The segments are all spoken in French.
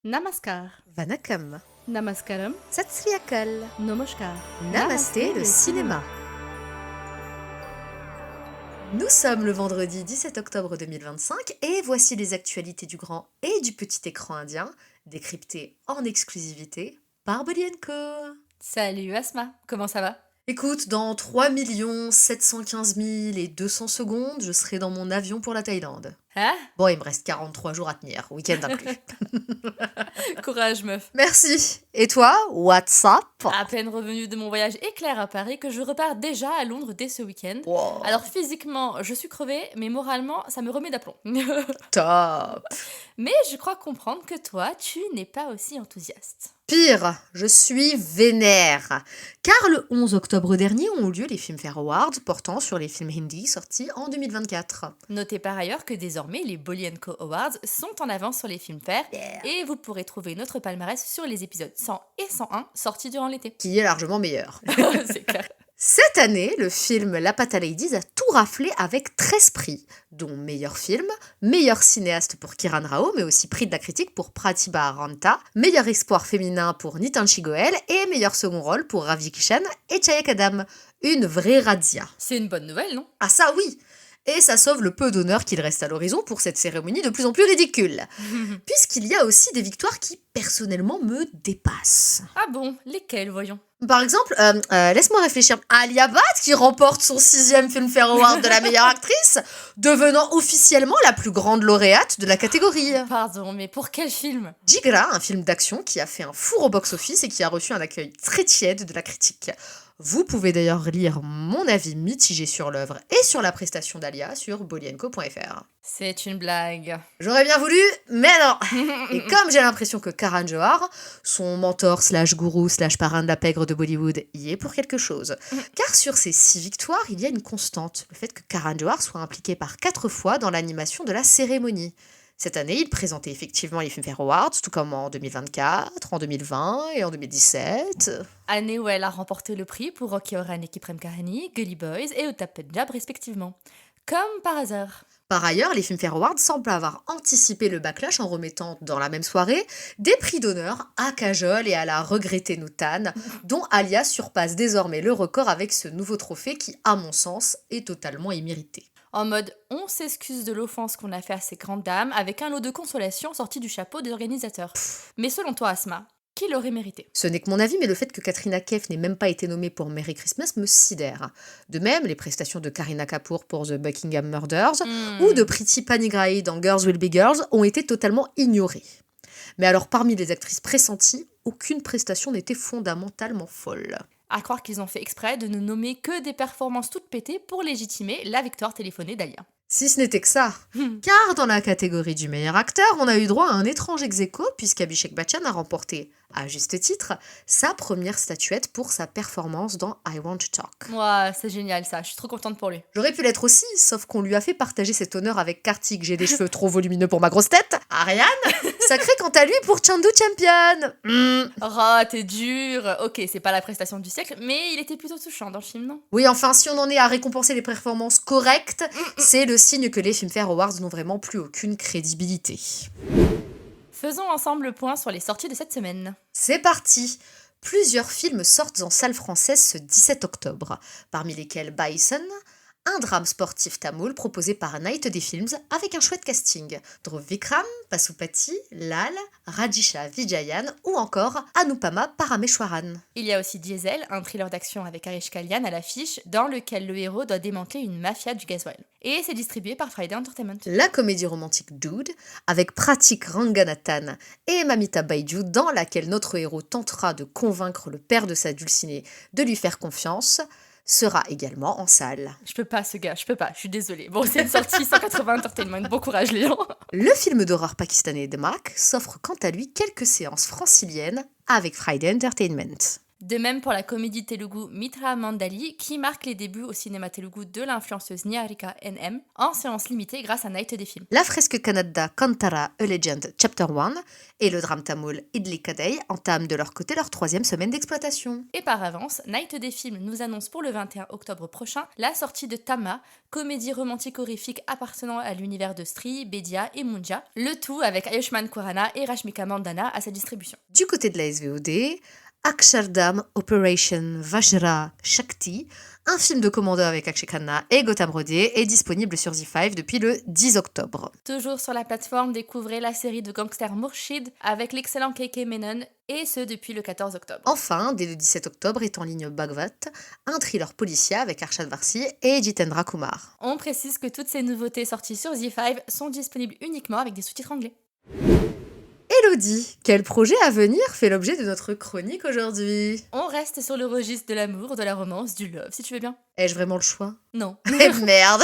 Namaskar, Vanakkam, Namaskaram, Sat Sri Akal, Namaskar. Namasté le cinéma. Nous sommes le vendredi 17 octobre 2025 et voici les actualités du grand et du petit écran indien, décryptées en exclusivité par Bolly & Co. Salut Asma, comment ça va? Écoute, dans 3 715 200 secondes, je serai dans mon avion pour la Thaïlande. Hein? Bon, il me reste 43 jours à tenir, week-end inclus. Courage meuf. Merci. Et toi, what's up? À peine revenue de mon voyage éclair à Paris que je repars déjà à Londres dès ce week-end. Wow, Alors physiquement, je suis crevée, mais moralement, ça me remet d'aplomb. top. Mais je crois comprendre que toi, tu n'es pas aussi enthousiaste. Pire, je suis vénère. Car le 11 octobre dernier ont eu lieu les Filmfare Awards portant sur les films hindi sortis en 2024. Notez par ailleurs que désormais, les Bolly & Co Awards sont en avance sur les Filmfare et vous pourrez trouver notre palmarès sur les épisodes 100 et 101 sortis durant l'été. Qui est largement meilleur. C'est clair. Cette année, le film La Pata Ladies a tout raflé avec 13 prix, dont meilleur film, meilleur cinéaste pour Kiran Rao, mais aussi prix de la critique pour Pratibha Aranta, meilleur espoir féminin pour Nitanshi Goel et meilleur second rôle pour Ravi Kishan et Chaya Kadam. Une vraie razzia. C'est une bonne nouvelle, non? Ah ça oui. Et ça sauve le peu d'honneur qu'il reste à l'horizon pour cette cérémonie de plus en plus ridicule. Puisqu'il y a aussi des victoires qui, personnellement, me dépassent. Ah bon, lesquels, voyons? Par exemple, laisse-moi réfléchir. Alia Bhatt qui remporte son 6e Filmfare Award de la meilleure actrice, devenant officiellement la plus grande lauréate de la catégorie. Pardon, mais pour quel film? Jigra, un film d'action qui a fait un four au box-office et qui a reçu un accueil très tiède de la critique. Vous pouvez d'ailleurs lire mon avis mitigé sur l'œuvre et sur la prestation d'Alia sur bolyenco.fr. C'est une blague. J'aurais bien voulu, mais non. Et comme j'ai l'impression que Karan Johar, son mentor slash gourou slash parrain de la pègre de Bollywood, y est pour quelque chose. Car sur ces 6 victoires, il y a une constante, le fait que Karan Johar soit impliqué par 4 fois dans l'animation de la cérémonie. Cette année, il présentait effectivement les Filmfare Awards, tout comme en 2024, en 2020 et en 2017. Année où elle a remporté le prix pour Rocky Horror et Prem Kahani, Gully Boys et Uttar Punjab respectivement. Comme par hasard. Par ailleurs, les Filmfare Awards semblent avoir anticipé le backlash en remettant, dans la même soirée, des prix d'honneur à Kajol et à la regrettée Nutan, dont Alia surpasse désormais le record avec ce nouveau trophée qui, à mon sens, est totalement immérité. En mode, on s'excuse de l'offense qu'on a fait à ces grandes dames avec un lot de consolation sorti du chapeau des organisateurs. Mais selon toi, Asma, qui l'aurait mérité? Ce n'est que mon avis, mais le fait que Katrina Kaif n'ait même pas été nommée pour Merry Christmas me sidère. De même, les prestations de Kareena Kapoor pour The Buckingham Murders ou de Priti Panigrahi dans Girls Will Be Girls ont été totalement ignorées. Mais alors, parmi les actrices pressenties, aucune prestation n'était fondamentalement folle. À croire qu'ils ont fait exprès de ne nommer que des performances toutes pétées pour légitimer la victoire téléphonée d'Alia. Si ce n'était que ça. Car dans la catégorie du meilleur acteur, on a eu droit à un étrange ex-aequo puisqu'Abhishek Bachchan a remporté, à juste titre, sa première statuette pour sa performance dans I Want to Talk. Ouah, c'est génial ça, je suis trop contente pour lui. J'aurais pu l'être aussi, sauf qu'on lui a fait partager cet honneur avec Kartik, j'ai des cheveux trop volumineux pour ma grosse tête. Ariane, sacré quant à lui pour Chandu Champion. Oh, t'es dur. Ok, c'est pas la prestation du siècle, mais il était plutôt touchant dans le film, non? Oui, enfin, si on en est à récompenser les performances correctes, c'est le signe que les Filmfare Awards n'ont vraiment plus aucune crédibilité. Faisons ensemble le point sur les sorties de cette semaine. C'est parti! Plusieurs films sortent en salle française ce 17 octobre, parmi lesquels Bison, un drame sportif tamoul proposé par Night des Films avec un chouette casting. Dhruv Vikram, Pasupati, Lal, Rajisha Vijayan ou encore Anupama Parameshwaran. Il y a aussi Diesel, un thriller d'action avec Arish Kalyan à l'affiche, dans lequel le héros doit démanteler une mafia du gasoil. Et c'est distribué par Friday Entertainment. La comédie romantique Dude, avec Pratik Ranganathan et Mamita Baiju, dans laquelle notre héros tentera de convaincre le père de sa dulcinée de lui faire confiance, sera également en salle. Je peux pas, ce gars, je suis désolée. Bon, c'est une sortie 180 Entertainment, bon courage les gens. Le film d'horreur pakistanais The Mark s'offre quant à lui quelques séances franciliennes avec Friday Entertainment. De même pour la comédie telugu Mitra Mandali, qui marque les débuts au cinéma telugu de l'influenceuse Niharika NM, en séance limitée grâce à Night des films. La fresque Kannada Kantara A Legend Chapter 1 et le drame tamoul Idli Kadai entament de leur côté leur 3e semaine d'exploitation. Et par avance, Night des films nous annonce pour le 21 octobre prochain la sortie de Tama, comédie romantique horrifique appartenant à l'univers de Stree, Bedia et Munja, le tout avec Ayushmann Khurrana et Rashmika Mandanna à sa distribution. Du côté de la SVOD, Akshardham Operation Vajra Shakti, un film de commando avec Akshay Khanna et Gautam Rodé, est disponible sur Z5 depuis le 10 octobre. Toujours sur la plateforme, découvrez la série de gangsters Murshid avec l'excellent KK Menon, et ce depuis le 14 octobre. Enfin, dès le 17 octobre est en ligne Bhagvat, un thriller policier avec Arshad Varsi et Jitendra Kumar. On précise que toutes ces nouveautés sorties sur Z5 sont disponibles uniquement avec des sous-titres anglais. Elodie, quel projet à venir fait l'objet de notre chronique aujourd'hui? On reste sur le registre de l'amour, de la romance, du love, si tu veux bien. Ai-je vraiment le choix? Non. Eh merde!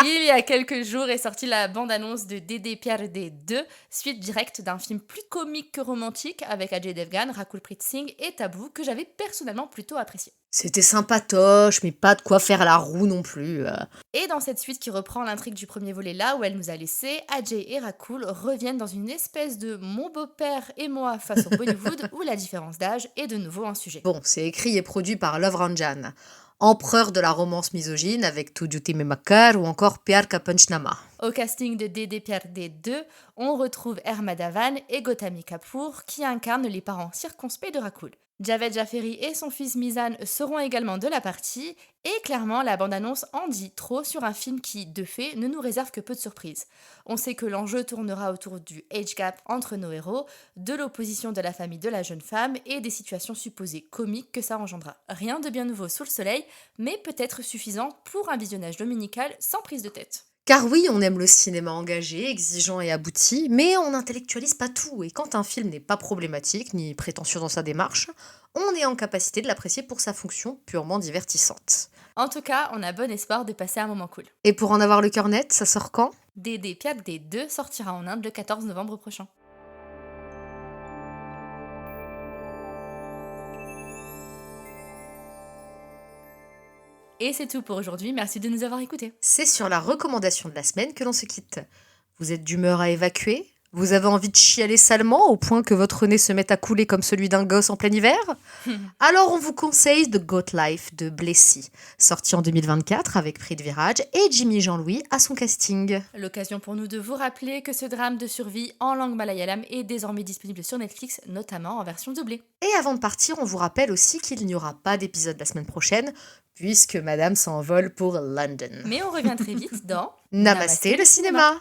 Il y a quelques jours est sortie la bande-annonce de Dede Pyar De 2, suite directe d'un film plus comique que romantique avec Ajay Devgan, Rakul Preet Singh et Taboo que j'avais personnellement plutôt apprécié. C'était sympatoche, mais pas de quoi faire la roue non plus. Et dans cette suite qui reprend l'intrigue du premier volet là où elle nous a laissé, Ajay et Rakul reviennent dans une espèce de mon beau-père et moi face au Bollywood où la différence d'âge est de nouveau un sujet. Bon, c'est écrit et produit par Love Ranjan, empereur de la romance misogyne avec Tujuti Memakar ou encore Pyar Ka Panchnama. Au casting de Dede Pyar De 2, on retrouve Herma Dhawan et Gautami Kapoor qui incarnent les parents circonspects de Rakul. Javed Jafferi et son fils Mizan seront également de la partie, et clairement la bande-annonce en dit trop sur un film qui, de fait, ne nous réserve que peu de surprises. On sait que l'enjeu tournera autour du age gap entre nos héros, de l'opposition de la famille de la jeune femme et des situations supposées comiques que ça engendra. Rien de bien nouveau sous le soleil, mais peut-être suffisant pour un visionnage dominical sans prise de tête. Car oui, on aime le cinéma engagé, exigeant et abouti, mais on n'intellectualise pas tout, et quand un film n'est pas problématique ni prétentieux dans sa démarche, on est en capacité de l'apprécier pour sa fonction purement divertissante. En tout cas, on a bon espoir de passer un moment cool. Et pour en avoir le cœur net, ça sort quand? Dede Pyar De 2 sortira en Inde le 14 novembre prochain. Et c'est tout pour aujourd'hui, merci de nous avoir écoutés. C'est sur la recommandation de la semaine que l'on se quitte. Vous êtes d'humeur à évacuer? Vous avez envie de chialer salement au point que votre nez se mette à couler comme celui d'un gosse en plein hiver? Alors on vous conseille The Goat Life de Blessy, sorti en 2024 avec Prithviraj et Jimmy Jean-Louis à son casting. L'occasion pour nous de vous rappeler que ce drame de survie en langue malayalam est désormais disponible sur Netflix, notamment en version doublée. Et avant de partir, on vous rappelle aussi qu'il n'y aura pas d'épisode la semaine prochaine, puisque Madame s'envole pour London. Mais on revient très vite dans Namasté le cinéma.